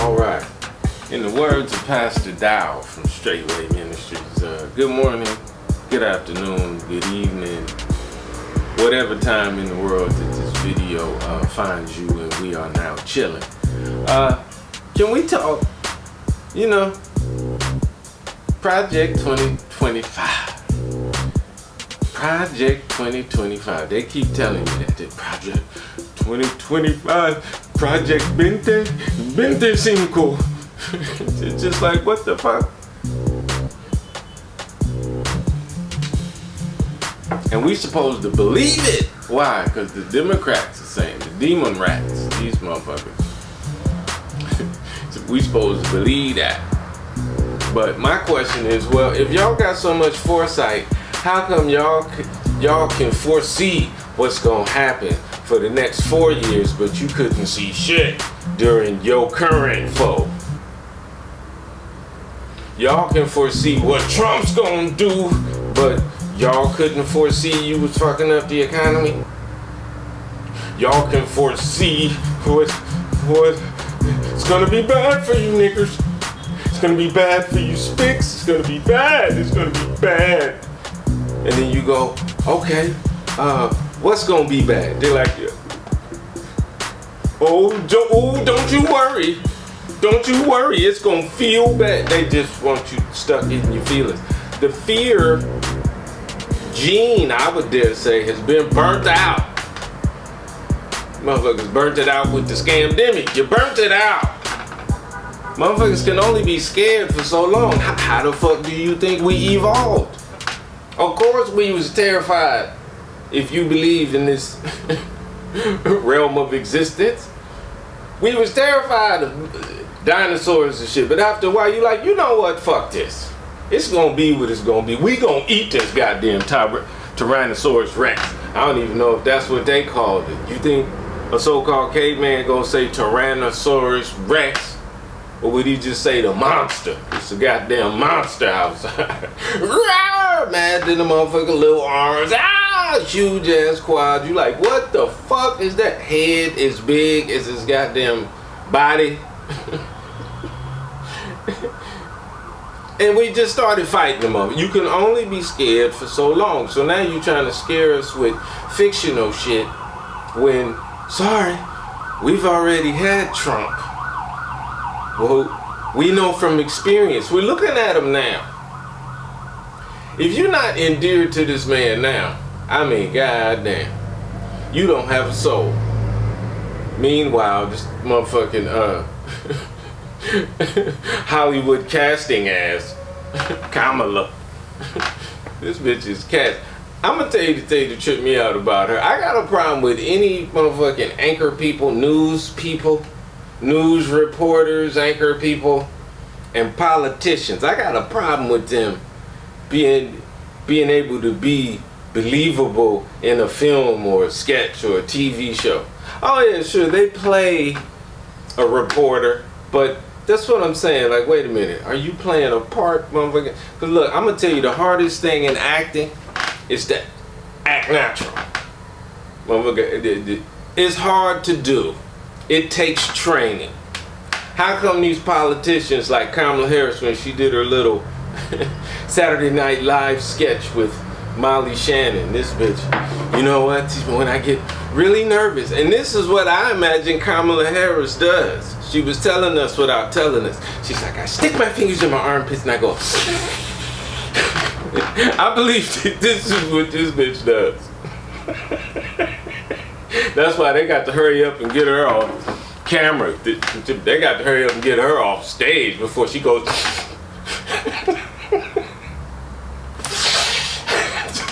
All right. In the words of Pastor Dow from Straightway Ministries, good morning, good afternoon, good evening, whatever time in the world that this video finds you, and we are now chilling. Can we talk, Project 2025. Project 2025. They keep telling me that Project 2025, Project 2025. It's just like, what the fuck? And we supposed to believe it. Why? Because the Democrats are saying, the demon rats, these motherfuckers. So we supposed to believe that. But my question is, well, if y'all got so much foresight, how come y'all can foresee what's gonna happen for the next 4 years, but you couldn't see shit during your current foe? Y'all can foresee what Trump's gonna do, but y'all couldn't foresee you was fucking up the economy. Y'all can foresee what it's gonna be bad for you niggers. It's gonna be bad for you spicks. It's gonna be bad. It's gonna be bad. And then you go, okay, what's gonna be bad? They're like, don't you worry. Don't you worry, it's gonna feel bad. They just want you stuck in your feelings. The fear gene, I would dare say, has been burnt out. Motherfuckers burnt it out with the scamdemic. You burnt it out. Motherfuckers can only be scared for so long. How the fuck do you think we evolved? Of course we was terrified, if you believe in this realm of existence. We was terrified of dinosaurs and shit, but after a while you like, you know what, fuck this. It's gonna be what it's gonna be. We gonna eat this goddamn Tyrannosaurus Rex. I don't even know if that's what they called it. You think a so-called caveman gonna say Tyrannosaurus Rex? Or would he just say the monster? It's a goddamn monster outside. Mad than the motherfucker, little arms, huge ass quads. You like, what the fuck is that? Head as big as his goddamn body. And we just started fighting them up. You can only be scared for so long. So now you're trying to scare us with fictional shit when, sorry, we've already had Trump. Well, we know from experience. We're looking at him now. If you're not endeared to this man now, I mean, goddamn, you don't have a soul. Meanwhile, this motherfucking Hollywood casting ass Kamala. This bitch is cast. I'm gonna tell you the thing that tripped me out about her. I got a problem with any motherfucking anchor people, news reporters, anchor people, and politicians. I got a problem with them being able to be believable in a film or a sketch or a TV show. Oh yeah, sure, they play a reporter, but that's what I'm saying. Like, wait a minute, are you playing a part, motherfucker? Because look, I'm gonna tell you, the hardest thing in acting is to act natural. Motherfucker, it's hard to do. It takes training. How come these politicians like Kamala Harris, when she did her little Saturday Night Live sketch with Molly Shannon, this bitch, you know what, when I get really nervous, and this is what I imagine Kamala Harris does. She was telling us without telling us. She's like, I stick my fingers in my armpits and I go, I believe this is what this bitch does. That's why they got to hurry up and get her off camera. They got to hurry up and get her off stage before she goes.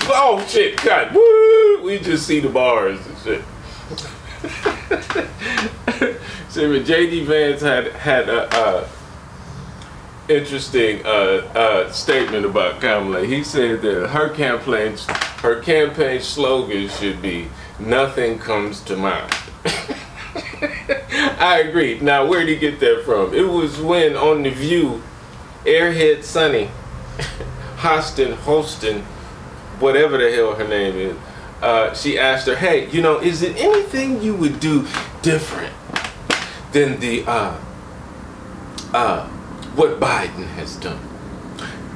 Oh shit, God, woo! We just see the bars and shit. So J.D. Vance had a interesting statement about Kamala. He said that her campaign slogan should be "Nothing comes to mind." I agree. Now, where did he get that from? It was when on The View, Airhead Sunny, Hostin, whatever the hell her name is, she asked her, hey, you know, is there anything you would do different than the what Biden has done?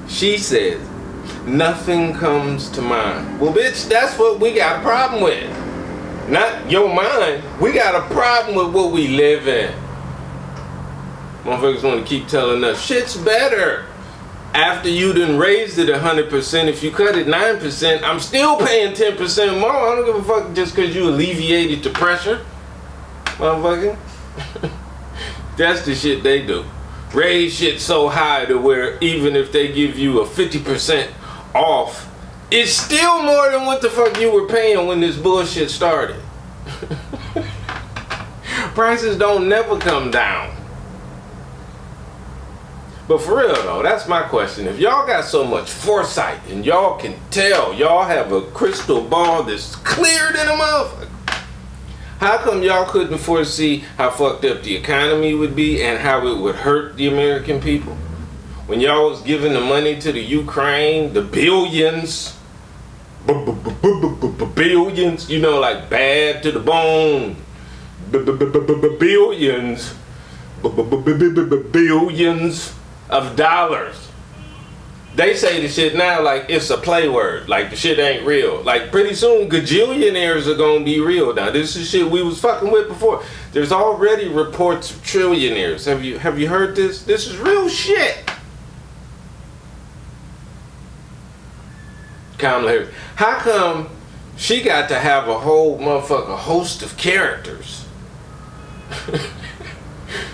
She says, nothing comes to mind. Well, bitch, that's what we got a problem with. Not your mind. We got a problem with what we live in. Motherfuckers want to keep telling us shit's better. After you done raised it 100%, if you cut it 9%, I'm still paying 10% more. I don't give a fuck just because you alleviated the pressure. Motherfucker. That's the shit they do. Raise shit so high to where even if they give you a 50% off, it's still more than what the fuck you were paying when this bullshit started. Prices don't never come down. But for real though, that's my question. If y'all got so much foresight and y'all can tell, y'all have a crystal ball that's clearer than a motherfucker, how come y'all couldn't foresee how fucked up the economy would be and how it would hurt the American people? When y'all was giving the money to the Ukraine, the billions, billions, you know, like bad to the bone, billions, billions of dollars. They say the shit now like it's a play word, like the shit ain't real. Like pretty soon gajillionaires are gonna be real now. This is shit we was fucking with before. There's already reports of trillionaires. Have you heard this? This is real shit. Kamala Harris. How come she got to have a whole motherfucker host of characters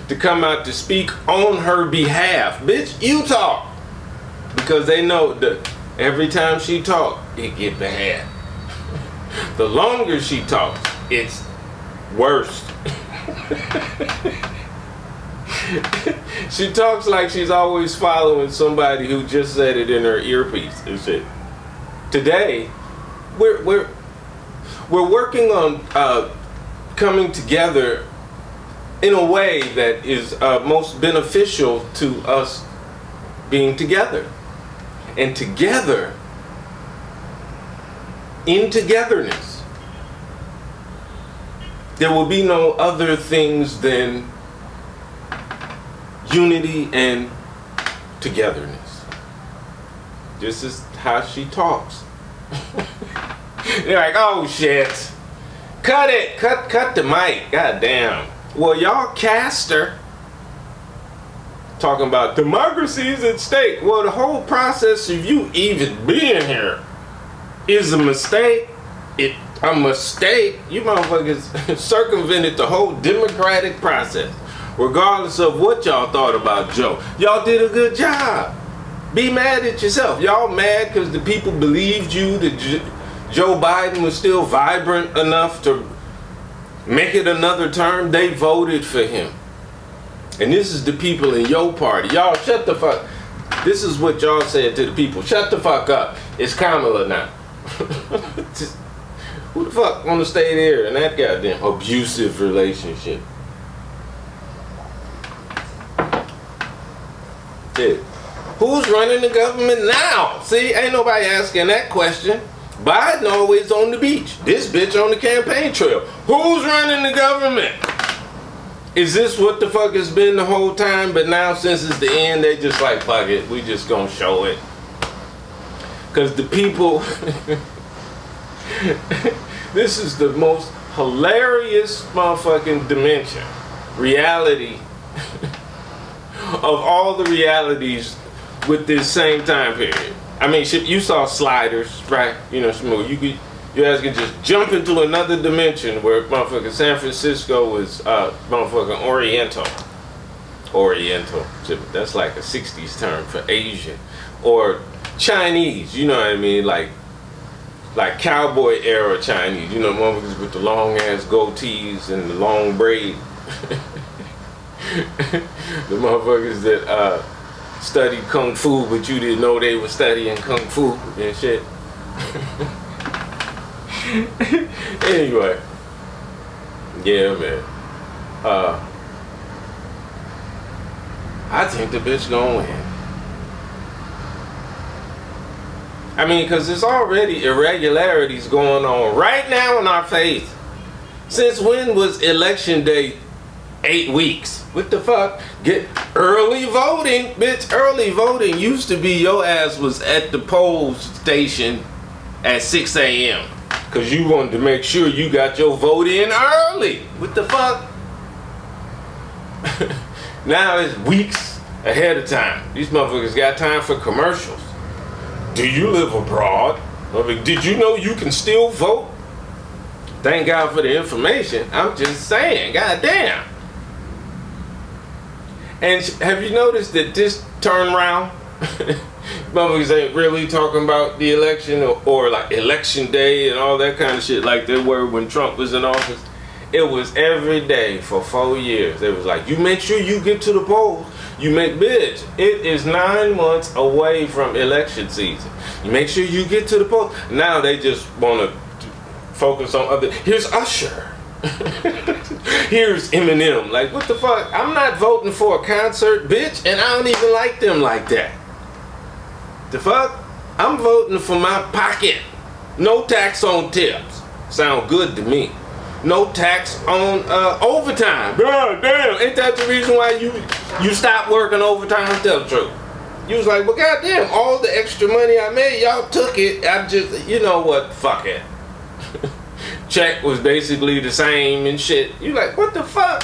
to come out to speak on her behalf? Bitch, you talk. Because they know that every time she talks, it get bad. The longer she talks, it's worse. She talks like she's always following somebody who just said it in her earpiece and shit. Today, we're working on coming together in a way that is most beneficial to us being together. And together, in togetherness, there will be no other things than unity and togetherness. This is how she talks. They're like, oh shit. Cut it. Cut the mic. God damn. Well, y'all cast her talking about democracy is at stake. Well, the whole process of you even being here is a mistake. A mistake. You motherfuckers circumvented the whole democratic process. Regardless of what y'all thought about Joe. Y'all did a good job. Be mad at yourself. Y'all mad because the people believed you that Joe Biden was still vibrant enough to make it another term. They voted for him. And this is the people in your party. Y'all shut the fuck. This is what y'all said to the people. Shut the fuck up. It's Kamala now. Who the fuck wanna stay there in that goddamn abusive relationship? Shit. Who's running the government now? See, ain't nobody asking that question. Biden always on the beach. This bitch on the campaign trail. Who's running the government? Is this what the fuck has been the whole time? But now since it's the end, they just like, fuck it. We just gonna show it. Because the people... This is the most hilarious motherfucking dimension. Reality. Of all the realities with this same time period. I mean, shit, you saw Sliders, right? You know, you guys can just jump into another dimension where motherfucking San Francisco was motherfucking Oriental. That's like a 60s term for Asian. Or Chinese, you know what I mean? Like cowboy era Chinese. You know, motherfuckers with the long ass goatees and the long braid. The motherfuckers that studied Kung Fu, but you didn't know they were studying Kung Fu and shit. Anyway, yeah, man. I think the bitch gonna win. I mean, because there's already irregularities going on right now in our face. Since when was election day 8 weeks? What the fuck? Get early voting, bitch. Early voting used to be your ass was at the poll station at 6 a.m. because you wanted to make sure you got your vote in early. What the fuck? Now it's weeks ahead of time. These motherfuckers got time for commercials. Do you live abroad? I mean, did you know you can still vote? Thank God for the information. I'm just saying, goddamn. And have you noticed that this turnaround, motherfuckers ain't really talking about the election or like election day and all that kind of shit like they were when Trump was in office? It was every day for 4 years. It was like, you make sure you get to the polls. You make, bitch, it is 9 months away from election season. You make sure you get to the polls. Now they just want to focus on other. Here's Usher. Here's Eminem. Like, what the fuck? I'm not voting for a concert, bitch, and I don't even like them like that. The fuck? I'm voting for my pocket. No tax on tips. Sound good to me. No tax on overtime. God damn, ain't that the reason why you stopped working overtime? Tell the truth. You was like, well, goddamn, all the extra money I made, y'all took it. I just, you know what? Fuck it. Check was basically the same and shit. You like, what the fuck?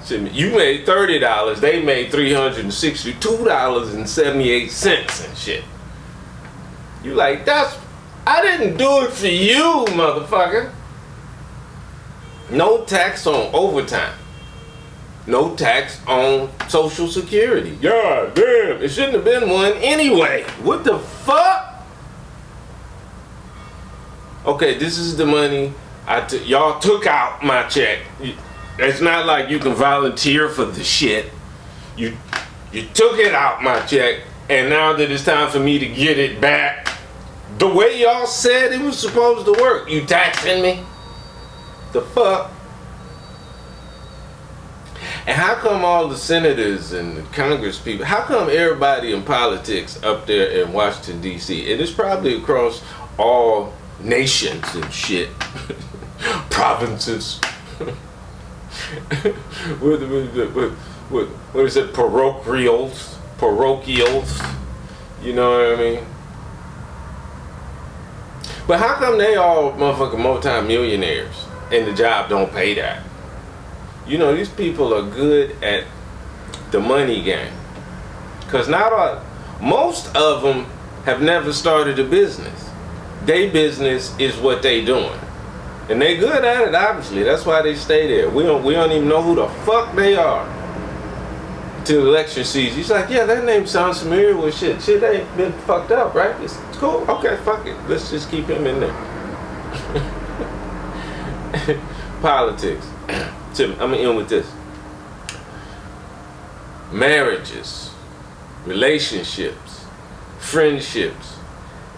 You made $30. They made $362.78 and shit. You like, I didn't do it for you, motherfucker. No tax on overtime. No tax on Social Security. God damn, it shouldn't have been one anyway. What the fuck? Okay, this is the money y'all took out my check. It's not like you can volunteer for the shit. You took it out my check, and now that it's time for me to get it back, the way y'all said it was supposed to work, you taxing me? The fuck? And how come all the senators and the Congress people, how come everybody in politics up there in Washington, D.C., and it's probably across all nations and shit, provinces, what is it, parochials, you know what I mean? But how come they all motherfucking multi-millionaires and the job don't pay that? You know, these people are good at the money game. Because most of them have never started a business. Their business is what they doing. And they good at it, obviously. That's why they stay there. We don't even know who the fuck they are till election season. He's like, yeah, that name sounds familiar with shit. Shit ain't been fucked up, right? It's cool. Okay, fuck it. Let's just keep him in there. Politics. I'm gonna end with this. Marriages, relationships, friendships,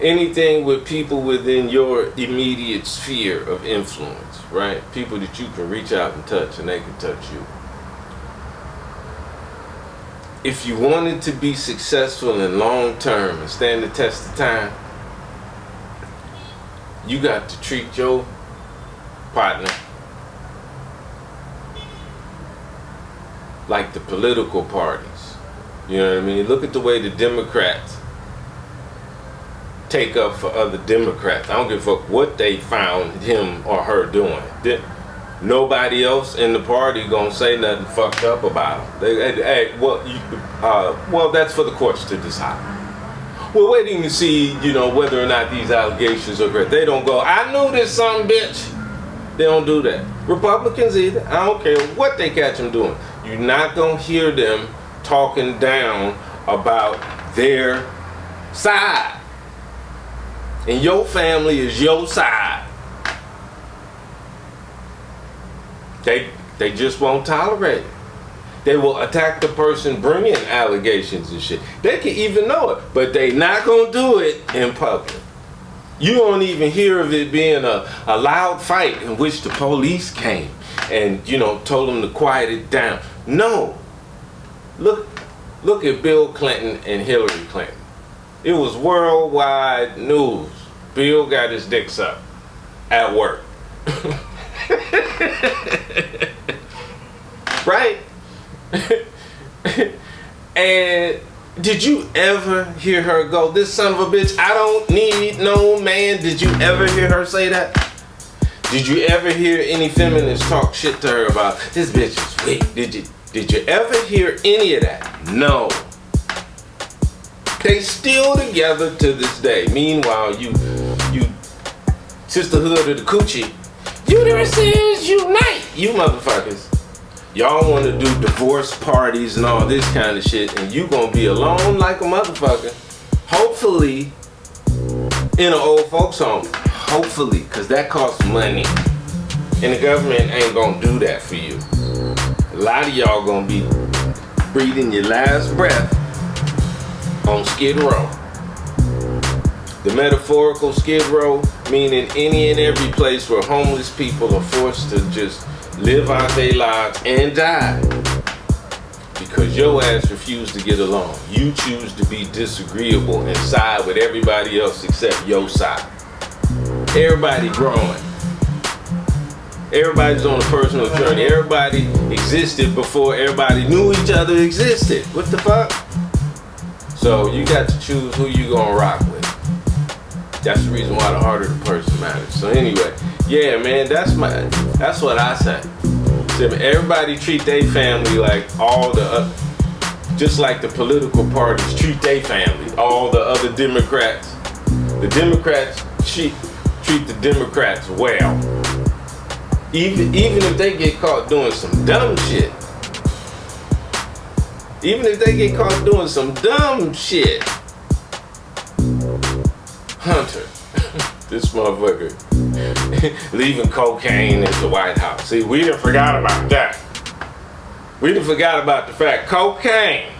anything with people within your immediate sphere of influence, right? People that you can reach out and touch and they can touch you. If you wanted to be successful and long term and stand the test of time, you got to treat your partner like the political parties. You know what I mean? Look at the way the Democrats take up for other Democrats. I don't give a fuck what they found him or her doing. Nobody else in the party gonna say nothing fucked up about them. Well, that's for the courts to decide. We're waiting to see, whether or not these allegations are correct. They don't go, I knew this son bitch. They don't do that. Republicans either. I don't care what they catch them doing. You're not gonna hear them talking down about their side. And your family is your side. They just won't tolerate it. They will attack the person bringing allegations and shit. They can even know it, but they not gonna do it in public. You don't even hear of it being a loud fight in which the police came and told them to quiet it down. No. Look at Bill Clinton and Hillary Clinton. It was worldwide news. Bill got his dick sucked at work. Right? And did you ever hear her go, "This son of a bitch, I don't need no man"? Did you ever hear her say that? Did you ever hear any feminists talk shit to her about, "This bitch is weak"? Did you ever hear any of that? No. They still together to this day. Meanwhile, you sisterhood of the coochie, uteruses unite, you motherfuckers. Y'all want to do divorce parties and all this kind of shit, and you gonna be alone like a motherfucker. Hopefully, in an old folks home. Hopefully, because that costs money. And the government ain't gonna do that for you. A lot of y'all gonna be breathing your last breath on Skid Row. The metaphorical Skid Row, meaning any and every place where homeless people are forced to just live out their lives and die because your ass refused to get along. You choose to be disagreeable and side with everybody else except your side. Everybody growing. Everybody's on a personal journey. Everybody existed before everybody knew each other existed. What the fuck? So you got to choose who you gonna rock with. That's the reason why the harder the person matters. So anyway, yeah, man, that's what I say. So everybody treat their family like all the just like the political parties treat their family. All the other Democrats. The Democrats treat the Democrats well. Even if they get caught doing some dumb shit. Even if they get caught doing some dumb shit. Hunter, this motherfucker, leaving cocaine at the White House. See, we done forgot about that. We done forgot about the fact cocaine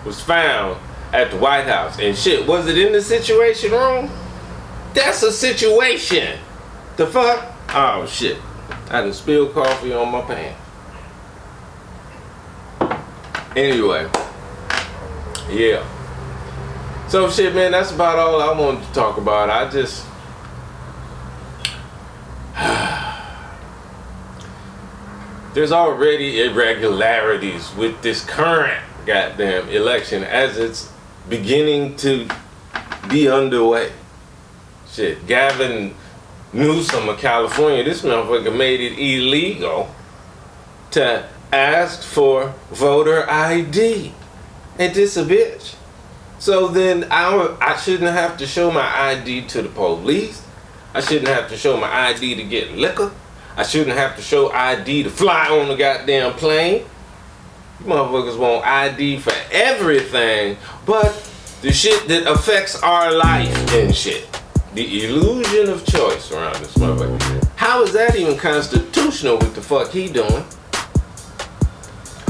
was found at the White House. And shit, was it in the Situation Room? That's a situation. The fuck? Oh shit. I done spilled coffee on my pants. Anyway. Yeah. So shit, man, that's about all I wanted to talk about. I just there's already irregularities with this current goddamn election as it's beginning to be underway. Shit, Gavin Newsom of California, this motherfucker made it illegal to ask for voter ID. Ain't this a bitch? So then I shouldn't have to show my ID to the police. I shouldn't have to show my ID to get liquor. I shouldn't have to show ID to fly on the goddamn plane. You motherfuckers want ID for everything but the shit that affects our life and shit. The illusion of choice around this motherfucker. How is that even constitutional? What the fuck he doing?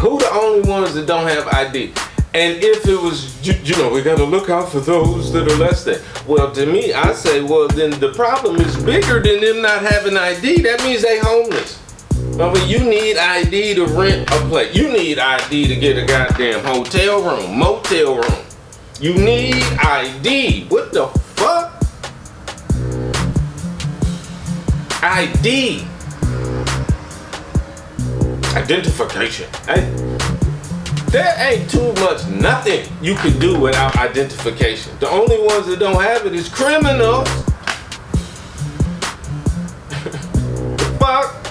Who the only ones that don't have ID? And if it was, you know, we gotta look out for those that are less than. Well, to me, I say, well, then the problem is bigger than them not having ID. That means they homeless. But you need ID to rent a place. You need ID to get a goddamn hotel room, motel room. You need ID. What the fuck? ID. Identification. There ain't too much nothing you can do without identification. The only ones that don't have it is criminals. The fuck?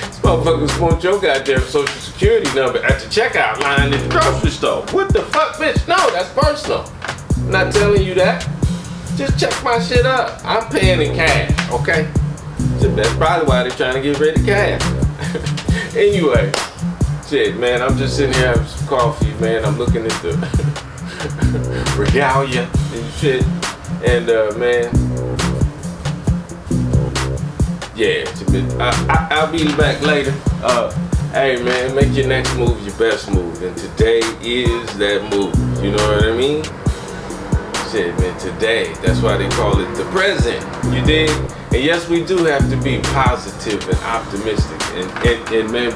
These motherfuckers want your goddamn social security number at the checkout line at the grocery store. What the fuck, bitch? No, that's personal. I'm not telling you that. Just check my shit up. I'm paying in cash, okay? So that's probably why they're trying to get rid of cash. Anyway. Shit, man, I'm just sitting here having some coffee, man. I'm looking at the regalia and shit. And, man, yeah, I'll be back later. Hey, man, make your next move your best move. And today is that move. You know what I mean? Shit, man, today. That's why they call it the present. You dig? And yes, we do have to be positive and optimistic. And man,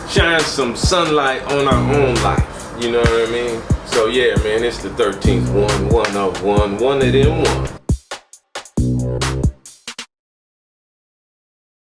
shine some sunlight on our own life. You know what I mean? So yeah, man, it's the 13th one of them one.